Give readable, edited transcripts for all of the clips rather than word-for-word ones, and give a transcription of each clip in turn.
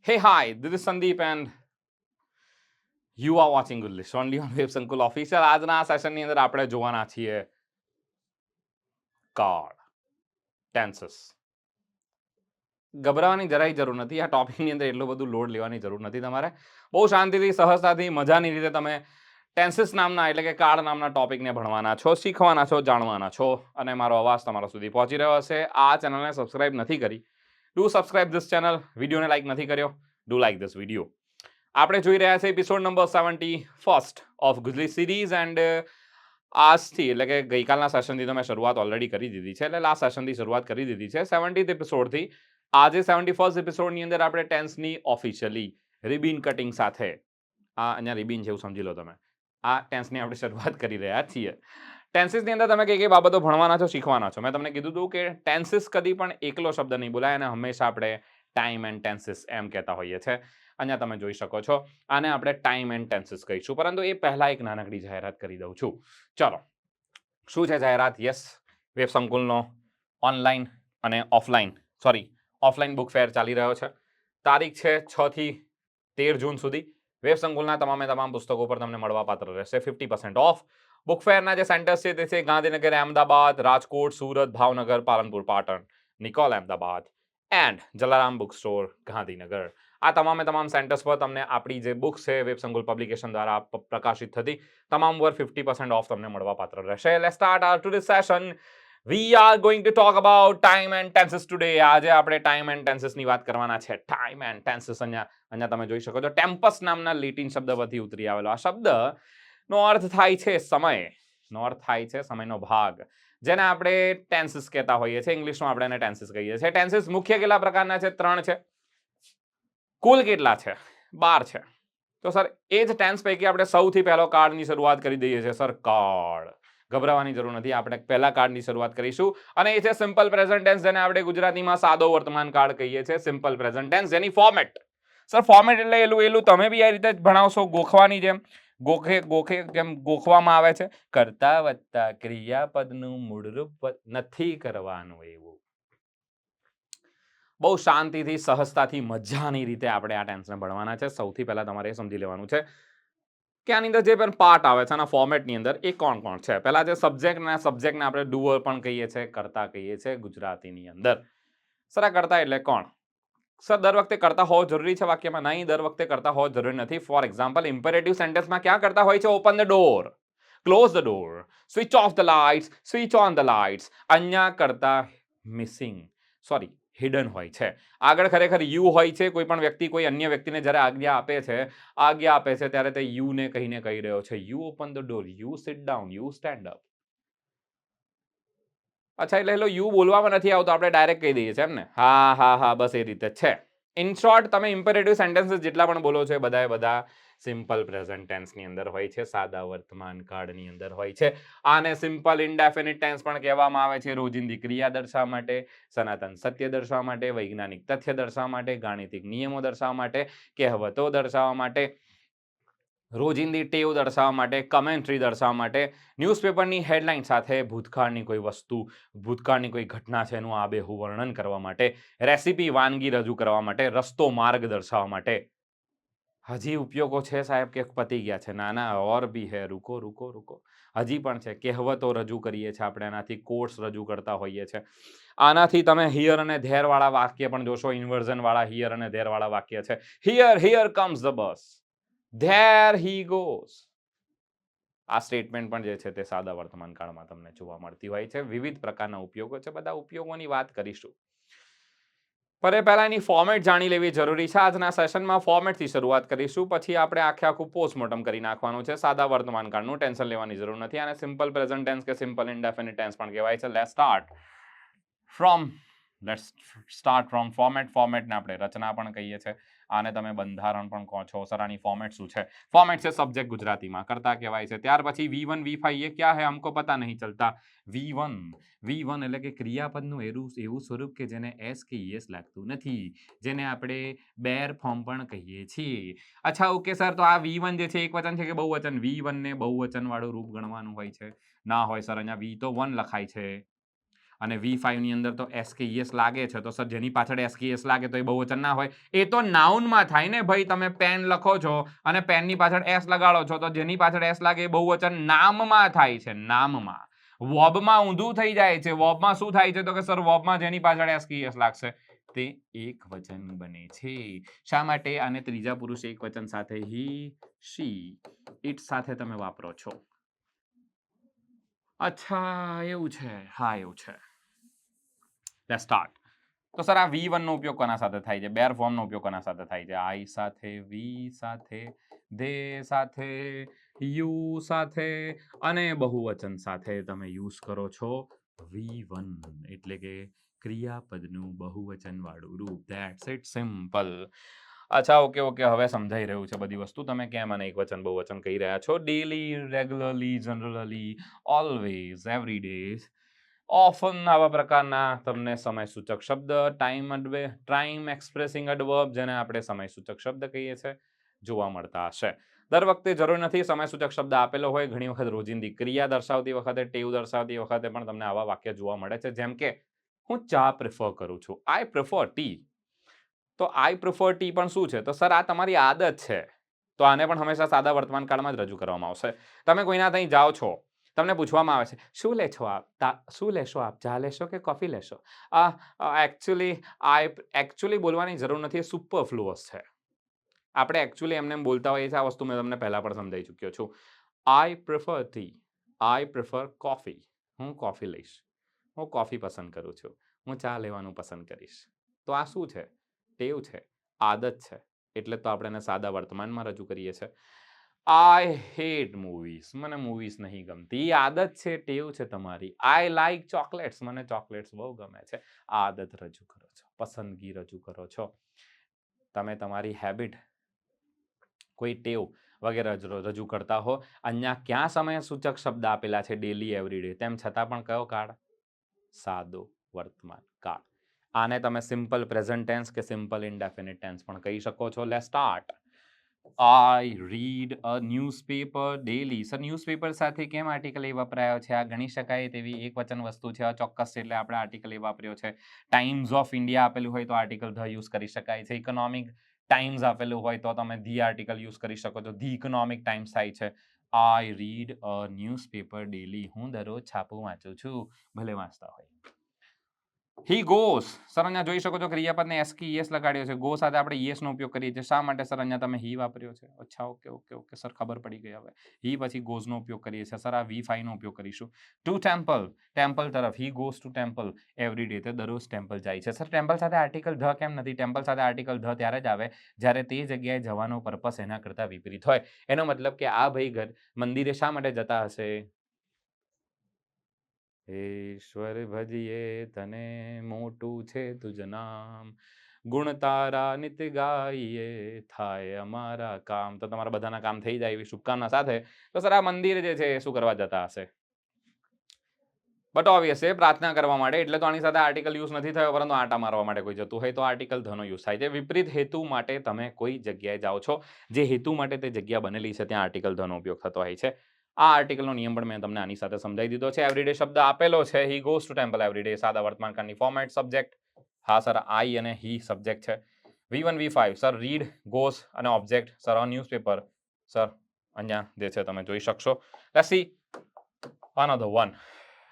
Hey, hi, this is Sandeep and you are watching Gujl only on WebSankul official. આજના સેશનની અંદર આપણે જોવાના છીએ કાર્ડ ટેન્સીસ. ગભરાવાની જરાય જરૂર નથી. આ ટોપિકની અંદર એટલું બધું લોડ લેવાની જરૂર નથી તમારે. બહુ શાંતિથી સહજતાથી મજાની રીતે તમે ટેન્સીસ નામના એટલે કે કાર્ડ નામના ટોપિકને ભણવાના છો, શીખવાના છો, જાણવાના છો અને મારો અવાજ તમારા સુધી પહોંચી રહ્યો હશે. આ ચેનલને સબસ્ક્રાઇબ નથી કરી, ડુ સબસ્ક્રાઇબ ધીસ ચેનલ. વિડીયોને લાઈક નથી કર્યો, ડુ લાઈક ધીસ વિડીયો. આપણે જોઈ રહ્યા છે episode number 71 of Gujli series and આજથી એટલે કે ગઈકાલના સેશનથી તો મેં શરૂઆત ઓલરેડી કરી દીધી છે, એટલે લાસ્ટ સેશનથી શરૂઆત કરી દીધી છે 70th એપિસોડથી. આજે 71st એપિસોડની અંદર આપણે ટેન્સની ઓફિશિયલી રિબિન કટિંગ સાથે, આ અહીંયા રિબિન છે એવું સમજી લો તમે, આ ટેન્સની આપણે શરૂઆત કરી રહ્યા છીએ. ટેન્સીસની અંદર તમે કઈ કઈ બાબતો ભણવાના છો, શીખવાના છો. મેં તમને કીધું હતું કે ટેન્સીસ કદી પણ એકલો શબ્દ નહીં બોલાય અને હંમેશા આપણે ટાઈમ એન્ડ ટેન્સીસ એમ કહેતા હોઈએ છીએ. અહીંયા તમે જોઈ શકો છો, આને આપણે ટાઈમ એન્ડ ટેન્સીસ કહીશું. પરંતુ એ પહેલા એક નાનકડી જાહેરાત કરી દઉં છું. ચલો, શું છે જાહેરાત? યસ, વેબ સંકુલનો ઓનલાઈન અને ઓફલાઈન બુક ફેર ચાલી રહ્યો છે. તારીખ છે 6 થી 13 જૂન સુધી. વેબ સંકુલના તમામ પુસ્તકો પર તમને મળવાપાત્ર રહેશે 50% ઓફ. બુક ફેરના જે સેન્ટર્સ છે તે છે Gandhinagar, Ahmedabad, Rajkot, Surat, Bhavnagar, Palanpur, Patan, Nikol Ahmedabad and Jalaram book store Gandhinagar. આ તમામ સેન્ટર્સ પર તમને આપણી જે બુક્સ છે વેબ સંકુલ પબ્લિકેશન દ્વારા પ્રકાશિત થતી તમામ પર 50% ઓફ તમને મળવાપાત્ર રહેશે. Let's start our today session. We are going to talk about time and tenses today. આજે આપણે ટાઈમ એન્ડ ટેન્સીસની વાત કરવાના છે. ટાઈમ એન્ડ ટેન્સીસ અહીંયા તમે જોઈ શકો છો ટેમ્પસ નામના લેટિન શબ્દ પરથી ઉતરી આવેલો આ શબ્દનો અર્થ થાય છે સમય. નો અર્થ થાય છે સમયનો ભાગ, જેને આપણે ટેન્સીસ કહેતા હોઈએ છીએ. ઇંગ્લિશમાં આપણે એને ટેન્સીસ કહીએ છીએ. ટેન્સીસ મુખ્ય કેટલા પ્રકારના છે? 3 છે. કુલ કેટલા છે? 12 છે. તો સર એ જ ટેન્સ પૈકી આપણે સૌથી પહેલો કાર્ડની શરૂઆત કરી દઈએ છીએ. સર કાર્ડ, ગભરાવાની જરૂર નથી. આપણે પહેલા કાર્ડની શરૂઆત કરીશું અને એ છે સિમ્પલ પ્રેઝન્ટ ટેન્સ, જેને આપણે ગુજરાતીમાં સાદો વર્તમાન કાળ કહીએ છીએ. સિમ્પલ પ્રેઝન્ટ ટેન્સ, જેની ફોર્મેટ, સર ફોર્મેટ એટલે એલું તમે બી આ રીતે જ ભણાવશો ગોખવાની જેમ. ગોખે કેમ ગોખવામાં આવે છે? કર્તા વત્તા ક્રિયાપદનું મૂળરૂપ નથી કરવાનું એવું. બહુ શાંતિથી સહજતાથી મજાની રીતે આપણે આ ટેન્સને ભણવાના છે. સૌથી પહેલા તમારે એ સમજી લેવાનું છે કે આની અંદર જે પણ પાર્ટ આવે છે આના ફોર્મેટની અંદર એ કોણ કોણ છે. પહેલા જે સબ્જેક્ટને આપણે ડુઅર પણ કહીએ છીએ, કર્તા કહીએ છીએ ગુજરાતીની અંદર. સર આ કર્તા એટલે કોણ? સર દર વખતે કર્તા હોવો જરૂરી છે વાક્યમાં? નહીં, દર વખતે કર્તા હોવો જરૂરી નથી. ફોર એક્ઝામ્પલ, ઇમ્પેરેટિવ સેન્ટેન્સમાં ક્યાં કર્તા હોય છે? Open the door, close the door, switch off the lights, switch on the lights. અહીંયા કર્તા મિસિંગ, સોરી હિડન હોય છે. આગળ ખરેખર યુ હોય છે. કોઈ પણ વ્યક્તિ કોઈ અન્ય વ્યક્તિને જ્યારે આજ્ઞા આપે છે ત્યારે તે યુ ને કહીને કહી રહ્યો છે you open the door, you sit down, you stand up. અચ્છા, એટલે યુ બોલવામાં નથી આવતો, આપણે ડાયરેક્ટ કહી દઈએ છીએ એમ ને? હા, બસ એ રીતે છે. ઇન શોર્ટ, તમે ઇમ્પેરેટિવ સેન્ટેન્સીસ જેટલા પણ બોલો છો બધા સિમ્પલ પ્રેઝન્ટ ટેન્સની અંદર હોય છે, સાદા વર્તમાન કાળની અંદર હોય છે. આને સિમ્પલ ઇનડેફિનિટ ટેન્સ પણ કહેવામાં આવે છે. રોજિંદી ક્રિયા દર્શાવવા માટે, સનાતન સત્ય દર્શાવવા માટે, વૈજ્ઞાનિક તથ્ય દર્શાવવા માટે, ગાણિતિક નિયમો દર્શાવવા માટે, કહેવતો દર્શાવવા માટે, રોજિંદી ટેવ દર્શાવવા માટે, કમેન્ટ્રી દર્શાવવા માટે, ન્યૂઝપેપરની હેડલાઇન સાથે ભૂતકાળની કોઈ વસ્તુ, ભૂતકાળની કોઈ ઘટના છે એનું આબેહૂબ વર્ણન કરવા માટે, રેસીપી વાનગી રજૂ કરવા માટે, રસ્તો માર્ગ દર્શાવવા માટે. હજી ઉપયોગો છે સાહેબ કે પતી ગયા છે? ના, ઓર બી હે. રૂકો, હજી પણ છે. કહેવતો રજૂ કરીએ છીએ આપણે, આનાથી કોર્સ રજૂ કરતા હોઈએ છીએ. આનાથી તમે હિયર અને ધેર વાળા વાક્ય પણ જોશો. ઇન્વર્ઝન વાળા હિયર અને ધેર વાળા વાક્ય છે. Here comes the bus, there he goes. આ સ્ટેટમેન્ટ પણ જે છે તે સાદા વર્તમાન કાળમાં તમને જોવા મળતી હોય છે. વિવિધ પ્રકારના ઉપયોગો છે, બધા ઉપયોગોની વાત કરીશું. પણ પહેલા એની ફોર્મેટ જાણી લેવી જરૂરી છે. આજના સેશનમાં ફોર્મેટથી શરૂઆત કરીશું, પછી આપણે આખું પોસ્ટમોર્ટમ કરી નાખવાનું છે. સાદા વર્તમાન કાળનું ટેન્શન લેવાની જરૂર નથી. આને સિમ્પલ પ્રેઝન્ટ ટેન્સ કે સિમ્પલ ઇનડેફિનિટ ટેન્સ પણ કહેવાય છે. Let's start from format. ફોર્મેટને આપણે રચના પણ કહીએ છીએ. આને તમે બંધારણ પણ કહો છો. સર આની ફોર્મેટ શું છે? ફોર્મેટ છે સબ્જેક્ટ, ગુજરાતીમાં કર્તા કહેવાય છે. ત્યાર પછી V1 V5 ये क्या है हमको पता नहीं चलता. V1 એટલે કે ક્રિયાપદનું એવું સ્વરૂપ કે જેને એસ કે યસ લાગતું નથી, જેને આપણે બેર ફોર્મ પણ કહીએ છીએ. અચ્છા, ઓકે સર, તો આ V1 જે છે એકવચન છે કે બહુવચન? V1 ને બહુવચન વાળું રૂપ ગણવાનું હોય છે? ના હોય સર, અહીંયા V તો 1 લખાય છે. અને V5 ની અંદર તો SKES લાગે છે, તો સર જેની પાછળ SKES લાગે તો એ બહુવચન ના હોય. એ તો નાઉનમાં થાય ને ભાઈ. તમે પેન લખો છો અને પેનની પાછળ S લગાડો છો, તો જેની પાછળ S લાગે એ બહુવચન નામમાં થાય છે, નામમાં. વર્બમાં ઊંધું થઈ જાય છે. વર્બમાં શું થાય છે? તો કે સર વર્બમાં જેની પાછળ SKES લાગશે તે એક વચન બને છે. શા માટે? આને ત્રીજા પુરુષ એક વચન સાથે હી, શી, ઇટ સાથે તમે વાપરો છો. અચ્છા, એવું છે. હા, એવું છે. Let's start. તો સર આ V1 નો ઉપયોગ કોના સાથે થાય છે? બેર ફોર્મનો ઉપયોગ કોના સાથે થાય છે? આઈ સાથે, વી સાથે, ધે સાથે, યુ સાથે અને બહુવચન સાથે તમે યુઝ કરો છો V1, એટલે કે ક્રિયાપદનું બહુવચન વાળું રૂપ. That's it, simple. અચ્છા, ઓકે ઓકે, હવે સમજાઈ રહ્યું છે બધી વસ્તુ. તમે કેમ અને એકવચન બહુવચન કહી રહ્યા છો? Daily, regularly, generally, always, every day, often, આવા પ્રકારના તમને સમયસૂચક શબ્દ, ટાઈમ એક્સપ્રેસિંગ એડવર્બ, જેને આપણે સમયસૂચક શબ્દ કહીએ છીએ, જોવા મળતા હશે. દર વખતે જરૂર નથી સમયસૂચક શબ્દ આપેલો હોય. ઘણી વખત રોજિંદી ક્રિયા દર્શાવતી વખતે, ટેવ દર્શાવતી વખતે પણ તમને આવા વાક્ય જોવા મળે છે. જેમ કે હું ચા પ્રિફર કરું છું. I prefer T. તો આઈ પ્રિફર ટી પણ શું છે? તો સર આ તમારી આદત છે. તો આને પણ હંમેશા સાદા વર્તમાન કાળમાં જ રજૂ કરવામાં આવશે. તમે કોઈના ત્યાં જાઓ છો, તમને પૂછવામાં આવે છે શું લેશો આપ? શું લેશો આપ? ચા લેશો કે કોફી લેશો? એકચ્યુઅલી બોલવાની જરૂર નથી. એ સુપરફ્લુઅસ છે. આપણે એકચ્યુઅલી એમને બોલતા હોઈએ છીએ. આ વસ્તુ મેં તમને પહેલા પણ સમજાવી ચૂક્યો છું. I prefer T. I prefer coffee. હું કોફી લઈશ. હું કોફી પસંદ કરું છું. હું ચા લેવાનું પસંદ કરીશ. તો આ શું છે? ટેવ છે, આદત છે. એટલે તો આપણે એને સાદા વર્તમાનમાં રજૂ કરીએ છીએ. I hate movies. મને મૂવીઝ નહીં ગમતી. આદત છે, ટેવ છે તમારી. I like chocolates. મને ચોકલેટ્સ બહુ ગમે છે. આદત રજૂ કરો છો, પસંદગી રજૂ કરો છો. તમે તમારી હેબિટ, કોઈ ટેવ વગેરે રજૂ કરતા હો. અહીંયા ક્યાં સમય સૂચક શબ્દ આપેલા છે? Daily, every day. તેમ છતાં પણ કયો કાળ? સાદો વર્તમાન કાળ. આને તમે સિમ્પલ પ્રેઝન્ટ ટેન્સ કે સિમ્પલ ઇનડેફિનિટ ટેન્સ પણ કહી શકો છો. Let's start. I read a newspaper daily. Sir newspaper સાથે કેમ આર્ટિકલ એ વપરાયો છે? આ ગણી શકાય તેવી એક વચન વસ્તુ છે. ચોક્કસ છે એટલે આપણે આર્ટિકલ એ વાપર્યો છે. ટાઈમ્સ ઓફ ઇન્ડિયા આપેલું હોય તો આર્ટિકલ ધ યુઝ કરી શકાય છે. ઇકોનોમિક ટાઈમ્સ આપેલું હોય તો તમે ધી આર્ટિકલ યુઝ કરી શકો છો. ધી ઇકોનોમિક ટાઈમ્સ થાય છે. આઈ રીડ અ ન્યૂઝપેપર ડેલી. હું દરરોજ છાપું વાંચું છું. ભલે વાંચતા હોય. હી ગોસ. સર અહીંયા જોઈ શકો છો ક્રિયાપદને SKES લગાડ્યો છે. ગો સાથે આપણે ES નો ઉપયોગ કરીએ છીએ. શા માટે સર અહીંયા તમે હી વાપર્યો છે? અચ્છા, ઓકે ઓકે ઓકે સર, ખબર પડી ગઈ હવે. હી પછી ગોઝ નો ઉપયોગ કરીએ છીએ. સર આ V5 નો ઉપયોગ કરીશું. Two temple. ટેમ્પલ તરફ. હી goes to temple every day. તે દરરોજ ટેમ્પલ જાય છે. સર ટેમ્પલ સાથે આર્ટિકલ ધ કેમ નથી? ટેમ્પલ સાથે આર્ટિકલ ધ ત્યારે જ આવે જ્યારે તે જગ્યાએ જવાનો પર્પસ એના કરતા વિપરીત હોય. એનો મતલબ કે આ ભાઈ મંદિરે શા માટે જતા હશે? ઈશ્વર ભજીએ તને, મોટું છે તુજ નામ, ગુણ તારા નિત ગાઈએ, થાય અમારા કામ. તો તમારા બધાના કામ થઈ જાય એવી શુભકામના સાથે તો સર આ મંદિર જે છે એ શું કરવા જતા હશે? બટ ઓબ્વિયસ છે, પ્રાર્થના કરવા માટે. એટલે તો આની સાથે આર્ટિકલ યુઝ નથી થયો, પરંતુ આંટા મારવા માટે કોઈ જતું હોય તો આર્ટિકલ ધનો યુઝ થાય છે. વિપરીત હેતુ માટે તમે કોઈ જગ્યાએ જાઓ છો, જે હેતુ માટે તે જગ્યા બનેલી છે ત્યાં આર્ટિકલ ધનો ઉપયોગ થતો હોય છે. આ આર્ટિકલનો નિયમ પણ મેં તમને આની સાથે સમજાવી દીધો છે. એવરીડે શબ્દ આપેલો છે. He goes to temple everyday. સાદા વર્તમાન કાળની ફોર્મેટ. સબ્જેક્ટ, હા સર, આઈ અને હી સબ્જેક્ટ છે. V1 V5 sir read, goes અને object. Sir a newspaper. Sir અહીંયા જે છે તમે જોઈ શકશો. Let's see another one.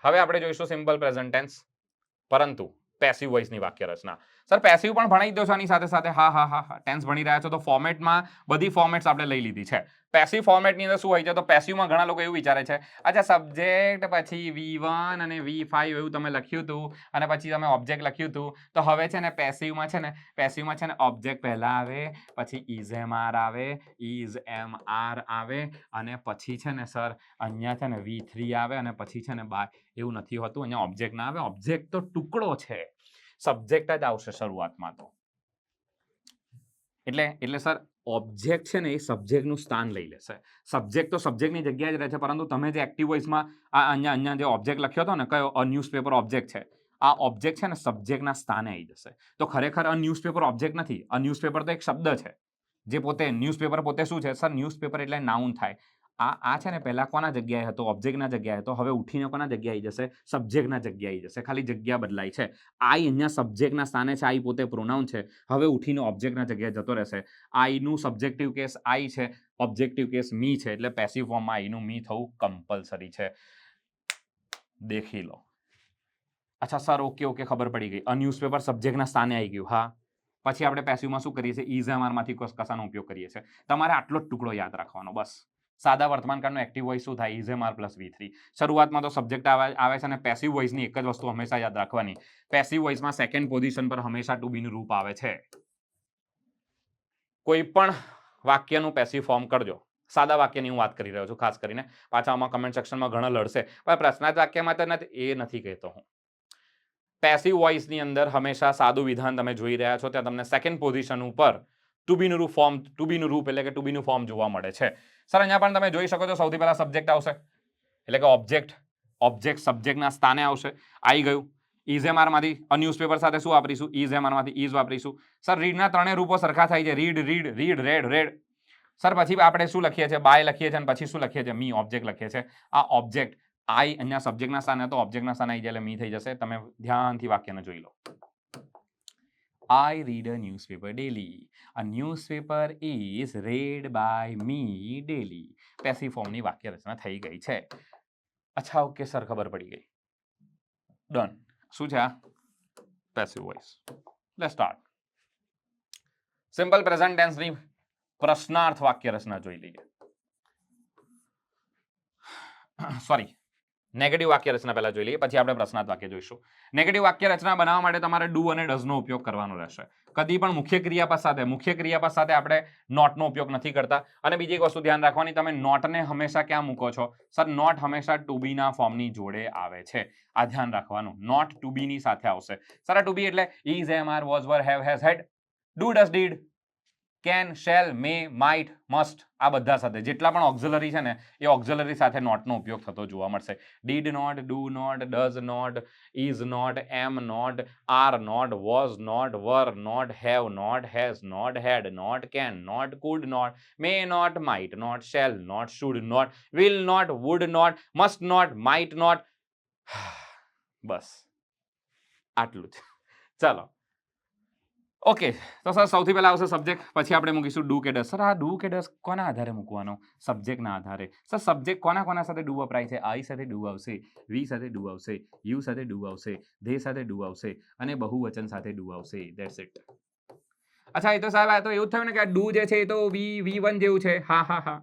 હવે આપણે જોઈશું સિમ્પલ પ્રેઝન્ટ ટેન્સ, પરંતુ પેસિવ વોઇસની વાક્ય રચના. સર પેસિવ પણ ભણાવી દો છો આની સાથે સાથે? હા હા હા હા, ટેન્સ ભણી રહ્યા છો તો ફોર્મેટમાં બધી ફોર્મેટ્સ આપણે લઈ લીધી છે. પેસિવ ફોર્મેટની અંદર શું હોય છે? તો પેસિવમાં ઘણા લોકો એવું વિચારે છે, અચ્છા સબ્જેક્ટ પછી V1 અને V5 એવું તમે લખ્યું હતું અને પછી તમે ઓબ્જેક્ટ લખ્યું હતું, તો હવે છે ને પેસિવમાં છે ને ઓબ્જેક્ટ પહેલા આવે, પછી ઇઝ એમ આર આવે, ઇઝ એમ આર આવે અને પછી છે ને સર અહીંયા છે ને V3 આવે અને પછી છે ને બાય. એવું નથી હોતું. અહીંયા ઓબ્જેક્ટ ના આવે. ઓબ્જેક્ટ તો ટુકડો છે, સબ્જેક્ટ જ આવશે શરૂઆતમાં તો. એટલે સર ઓબ્જેક્ટ છે ને એ સબ્જેક્ટનું સ્થાન લઈ લેશે. સબ્જેક્ટ તો સબ્જેક્ટની જગ્યાએ જ રહે છે, પરંતુ તમે જે એક્ટિવ વોઇસમાં અહીંયા જે ઓબ્જેક્ટ લખ્યો હતો ને, કયો? અ ન્યૂઝપેપર ઓબ્જેક્ટ છે. આ ઓબ્જેક્ટ છે ને સબ્જેક્ટના સ્થાને આવી જશે. તો ખરેખર અ ન્યૂઝપેપર ઓબ્જેક્ટ નથી. અ ન્યૂઝપેપર તો એક શબ્દ છે જે પોતે ન્યૂઝપેપર પોતે શું છે? સર ન્યૂઝપેપર એટલે નાઉન થાય. આ છે ને પહેલા કોના જગ્યાએ હતો? ઓબ્જેક્ટના જગ્યાએ હતો. હવે ઉઠીને કોના જગ્યાએ જશે? સબ્જેક્ટના જગ્યાએ જશે. ખાલી જગ્યા બદલાય છે. આઈ અહીંયા સબ્જેક્ટના સ્થાને છે. આઈ પોતે પ્રોનાઉન છે. હવે ઉઠીને ઓબ્જેક્ટના જગ્યાએ જતો રહેશે. આઈનું સબ્જેક્ટિવ કેસ આઈ છે, ઓબ્જેક્ટિવ કેસ મી છે, એટલે પેસિવ ફોર્મમાં આઈનું મી થવું કમ્પલસરી છે. દેખી લો. અચ્છા સર, ઓકે ખબર પડી ગઈ. ન્યૂઝપેપર સબ્જેક્ટના સ્થાને આવી ગયું. હા, પછી આપણે પેસિવમાં શું કરીએ છીએ? ઇઝએમઆરમાંથી કશાનો ઉપયોગ કરીએ છીએ. તમારે આટલો જ ટુકડો યાદ રાખવાનો બસ. સાદા વર્તમાનકાળનો એક્ટિવ વોઇસ શું થાય? ઇઝએમઆર પ્લસ V3. શરૂઆતમાં તો સબ્જેક્ટ આવે છે અને પેસિવ વોઇસની એક જ વસ્તુ હંમેશા યાદ રાખવાની. પેસિવ વોઇસમાં સેકન્ડ પોઝિશન પર હંમેશા ટુ બીનું રૂપ આવે છે. કોઈ પણ વાક્યનું પેસિવ ફોર્મ કરજો. સાદા વાક્યની હું વાત કરી રહ્યો છું ખાસ કરીને. પાછા આમાં કમેન્ટ સેક્શનમાં ઘણા લડશે, પણ પ્રશ્નાર્થ વાક્યમાં તો નથી, એ નથી કહેતો હું. પેસિવ વોઇસની અંદર હંમેશા સાદું વિધાન તમે જોઈ રહ્યા છો, ત્યાં તમને સેકન્ડ પોઝિશન ઉપર ટુ બીનું રૂપ એટલે કે ટુ બીનું ફોર્મ જોવા મળે છે. સર અહીંયા પણ તમે જોઈ શકો છો, સૌથી પહેલા સબ્જેક્ટ આવશે એટલે કે ઓબ્જેક્ટ સબ્જેક્ટના સ્થાને આવશે. આવી ગયું. ઇઝએમઆરમાંથી ન્યૂઝપેપર સાથે શું વાપરીશું? ઇઝએમઆરમાંથી ઇઝ વાપરીશું. સર રીડના ત્રણેય રૂપો સરખા થાય છે. Read, red. સર પછી આપણે શું લખીએ છીએ? બાય લખીએ છીએ અને પછી શું લખીએ છીએ? મી, ઓબ્જેક્ટ લખીએ છીએ. આ ઓબ્જેક્ટ આઈ અહીંયા સબ્જેક્ટના સ્થાને તો ઓબ્જેક્ટના સ્થાને આવી જાય એટલે મી થઈ જશે. તમે ધ્યાનથી વાક્યને જોઈ લો. I read a newspaper daily. A newspaper is read by me daily. Passive ફોર્મની વાક્ય રચના થઈ ગઈ છે. અચ્છા, ઓકે સર, ખબર પડી ગઈ. ડન. શું છે આ? Passive voice. Let's start. Simple present ટેન્સની પ્રશ્નાર્થ વાક્ય રચના જોઈ લઈએ. સોરી, નેગેટિવ વાક્ય રચના પહેલા જોઈ લઈએ, પછી આપણે પ્રશ્નાર્થ વાક્ય જોઈશું. નેગેટિવ વાક્ય રચના બનાવવા માટે તમારે ડુ અને ડઝનો ઉપયોગ કરવાનો રહેશે. કદી પણ મુખ્ય ક્રિયાપદ સાથે આપણે નોટનો ઉપયોગ નથી કરતા. અને બીજી એક વસ્તુ ધ્યાન રાખવાની, તમે નોટને હંમેશા ક્યાં મૂકો છો? સર, નોટ હંમેશા ટુ બીના ફોર્મની જોડે આવે છે. આ ધ્યાન રાખવાનું. નોટ ટુ બીની સાથે આવશે. સર, ટુ બી એટલે is, am, are, was, were, have, has, had, do, does, did, can, shall, may, might, must, આ બધા સાથે જેટલા પણ ઓક્ઝિલરી છે ને, એ ઓક્ઝિલરી સાથે નોટનો ઉપયોગ થતો જોવા મળશે. Did not, do not, does not, is not, am not, are not, was not, were not, have not, has not, had not, can not, could not, may not, might not, shall not, should not, will not, would not, must not, might not. બસ આટલું જ. ચાલો, okay. તો sir સૌથી પહેલા આવશે subject, પછી આપણે મૂકીશું ડુ કે ડઝ. સર, આ ડુ કે ડઝ કોના આધારે મૂકવાનો? સબ્જેક્ટના આધારે. સર, સબ્જેક્ટ કોના સાથે ડુ વપરાય છે? આઈ સાથે ડુ આવશે, વી સાથે ડુ આવશે, યુ સાથે ડુ આવશે, ધે સાથે ડુ આવશે અને બહુવચન સાથે ડુ આવશે. That's it. અચ્છા, એ તો સાહેબ આ તો એવું જ થયું ને કે આ ડુ જે છે એ તો V1 જેવું છે. હા.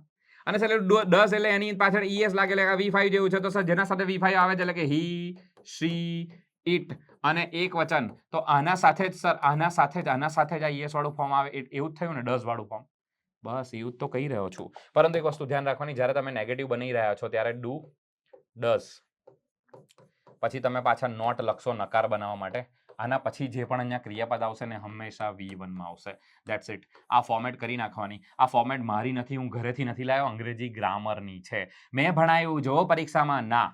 અને સર ડઝ એટલે એની પાછળ ES લાગે એટલે V5 જેવું છે. તો સર જેના સાથે V5 આવે છે એટલે કે હી, શી, ઇટ અને એક વચન, તો આના સાથે જ સર આના સાથે જ આ ES વાળું ફોર્મ આવે. એવું જ થયું ને, ડઝ વાળું ફોર્મ. બસ એવું જ તો કહી રહ્યો છું. પરંતુ એક વસ્તુ ધ્યાન રાખવાની, જ્યારે તમે નેગેટિવ બની રહ્યા છો ત્યારે ડુ, ડઝ, પછી તમે પાછા નોટ લખશો નકાર બનાવવા માટે. આના પછી જે પણ અહીંયા ક્રિયાપદ આવશે ને, હંમેશા V1 માં આવશે. That's it. આ ફોર્મેટ કરી નાખવાની. આ ફોર્મેટ મારી નથી, હું ઘરેથી નથી લાવ્યો, અંગ્રેજી ગ્રામરની છે. મેં ભણાયું જો પરીક્ષામાં ના.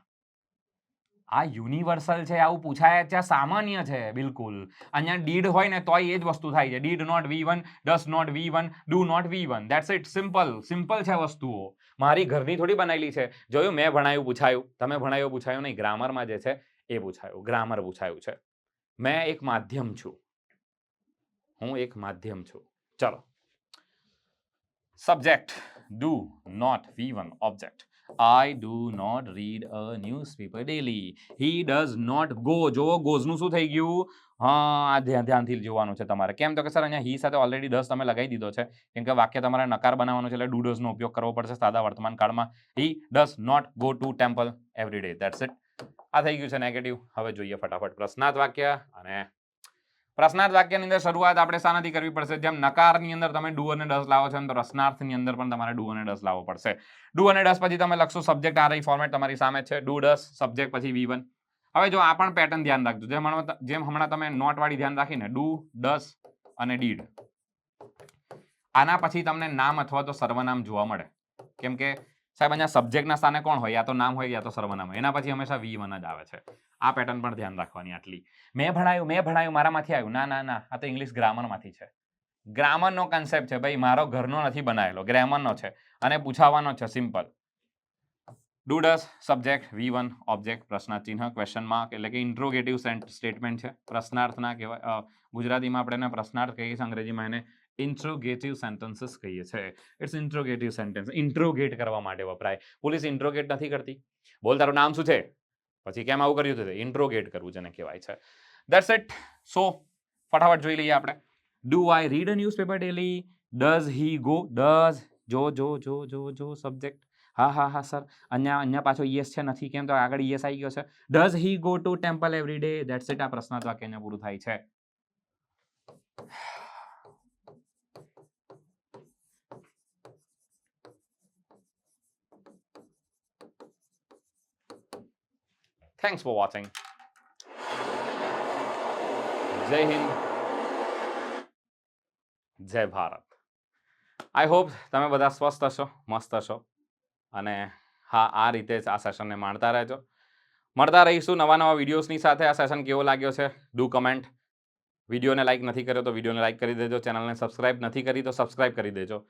આ યુનિવર્સલ છે, આવું પૂછાય છે, સામાન્ય છે બિલકુલ. અહીંયા ડીડ હોય ને તોય એ જ વસ્તુ થાય છે. Did not V1, does not V1, do not V1. That's it. Simple છે વસ્તુઓ. મારી ઘરની થોડી બનાવેલી છે. જોયું, મેં ભણાયું પૂછાયું, તમે ભણાયું પૂછાયું નહીં. ગ્રામરમાં જે છે એ પૂછાયું, ગ્રામર પૂછાયું છે. મેં એક માધ્યમ છું. હું એક માધ્યમ છું. ચલો, subject do not V1, object I do not read a newspaper daily. He does not go. જો ગોઝનું શું થઈ ગયું? હા, આ ધ્યાનથી જોવાનું છે તમારે. કેમ તો કે સર અહીંયા હી સાથે ઓલરેડી ડઝ તમે લગાવી દીધો છે, કેમ કે વાક્ય તમારે નકાર બનાવવાનું છે એટલે ડુ ડઝનો ઉપયોગ કરવો પડશે સાદા વર્તમાન કાળમાં. He does not go to temple every day. That's it. આ થઈ ગયું છે નેગેટિવ. હવે જોઈએ ફટાફટ પ્રશ્નાર્થ વાક્ય. અને પ્રશ્નાર્થ વાક્યની અંદર શરૂઆત આપણે શાનાથી કરવી પડશે? જેમ નકારની અંદર તમે ડુ અને ડઝ લાવો છો, તો પ્રશ્નાર્થની અંદર પણ તમારે ડુ અને ડઝ લાવવો પડશે. ડુ અને ડઝ પછી તમે લખશો સબ્જેક્ટ. આ રહી ફોર્મેટ તમારી સામે છે. ડુ, ડઝ, સબ્જેક્ટ પછી V1. હવે જો આ પણ પેટર્ન ધ્યાન રાખજો, જેમ હમણાં તમે નોટ વાળી ધ્યાન રાખીને ડુ, ડઝ અને ડીડ. આના પછી તમને નામ અથવા તો સર્વનામ જોવા મળે. કેમ કે સાહેબ અહીંયા સબ્જેક્ટના સ્થાને કોણ હોય? યા તો નામ હોય યા તો સર્વનામ હોય. એના પછી હંમેશા V1 જ આવે છે. આ પેટર્ન પણ ધ્યાન રાખવાની. આટલી મેં ભણાયું મારામાંથી આવ્યું. ના, આ તો ઇંગ્લિશ ગ્રામરમાંથી છે. ગ્રામરનો કન્સેપ્ટ છે ભાઈ, મારો ઘરનો નથી બનાવેલો, ગ્રામરનો છે અને પૂછાવાનો છે. Simple. Do does subject V1 object પ્રશ્નાર્થ ક્વેશ્ચન માર્ક એટલે કે ઇન્ટ્રોગેટિવ સ્ટેટમેન્ટ છે. પ્રશ્નાર્થના કહેવાય, ગુજરાતીમાં આપણે એને પ્રશ્નાર્થ કહીએ છીએ, અંગ્રેજીમાં એને ઇન્ટ્રોગેટિવ સેન્ટેન્સીસ કહીએ છીએ. ઇટ્સ ઇન્ટ્રોગેટિવ સેન્ટેન્સ, ઇન્ટ્રોગેટ કરવા માટે વપરાય. પોલીસ ઇન્ટ્રોગેટ નથી કરતી. બોલ તારું નામ શું છે, પછી કેમ આવું કર્યું હતું, ઇન્ટ્રોગેટ કરવું જેને કહેવાય છે. That's it. સો ફટાફટ જોઈ લઈએ આપણે. Do I read a newspaper daily? Does he go? Does જો સબ્જેક્ટ. હા સર, અહીંયા પાછો યસ છે નથી, કેમ તો આગળ યસ આવી ગયો છે. Does he go to temple every day? That's it. આ પ્રશ્નાર્થ વાક્ય અહીંયા પૂરું થાય છે. Thanks for watching. જય હિન્દ, જય ભારત. આઈ હોપ તમે બધા સ્વસ્થ હશો, મસ્ત હશો, અને હા, આ રીતે જ આ સેશનને માણતા રહેજો. મળતા રહીશું નવા વિડીયોઝની સાથે. આ સેશન કેવો લાગ્યો છે ડુ કમેન્ટ. વિડીયોને લાઇક નથી કર્યો તો વિડીયોને લાઇક કરી દેજો. ચેનલને સબસ્ક્રાઇબ નથી કરી તો સબસ્ક્રાઇબ કરી દેજો.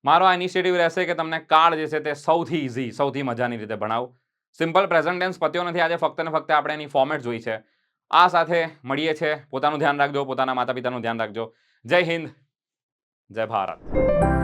મારો આ ઇનિશિયેટિવ રહેશે કે તમને કાર્ડ જે છે તે સૌથી ઇઝી, સૌથી મજાની રીતે ભણાવું. સિમ્પલ પ્રેઝન્ટ ટેન્સ પત્યો નથી આજે, ફક્ત ને ફક્ત આપણે એની ફોર્મેટ જોઈ છે. આ સાથે મળીએ છીએ. પોતાનું ધ્યાન રાખજો, પોતાના માતા પિતાનું ધ્યાન રાખજો. જય હિન્દ, જય ભારત.